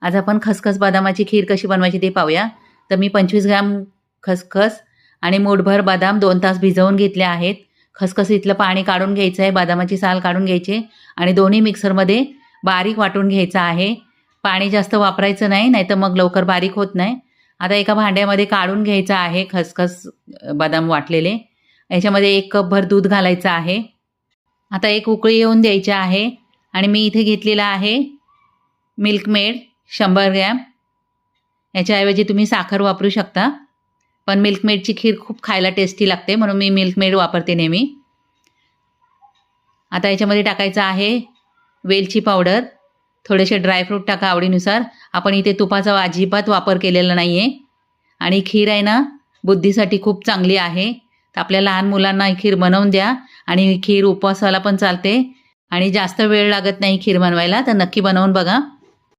आज आपण खसखस बदामाची खीर कशी बनवायची ते पाहूया. तर मी 25 ग्रॅम खसखस आणि मूठभर बदाम 2 तास भिजवून घेतले आहेत. खसखसीतलं पाणी काढून घ्यायचं आहे, बदामाची साल काढून घ्यायची आणि दोन्ही मिक्सरमध्ये बारीक वाटून घ्यायचं आहे. पाणी जास्त वापरायचं नाही, नाहीतर मग लवकर बारीक होत नाही. आता एका भांड्यामध्ये काढून घ्यायचं आहे खसखस बदाम वाटलेले. याच्यामध्ये 1 कपभर दूध घालायचं आहे. आता एक उकळी येऊन द्यायची आहे आणि मी इथे घेतलेला आहे मिल्कमेड 100 ग्रॅम. याच्याऐवजी तुम्ही साखर वापरू शकता, पण मिल्कमेडची खीर खूप खायला टेस्टी लागते म्हणून मी मिल्कमेड वापरते नेहमी. आता याच्यामध्ये टाकायचं आहे वेलची पावडर, थोडेसे ड्रायफ्रूट टाका आवडीनुसार. आपण इथे तुपाचा अजिबात वापर केलेला नाही आहे. आणि खीर आहे ना बुद्धीसाठी खूप चांगली आहे. तर आपल्या लहान मुलांना ही खीर बनवून द्या आणि खीर उपवासाला पण चालते आणि जास्त वेळ लागत नाही खीर बनवायला. तर नक्की बनवून बघा.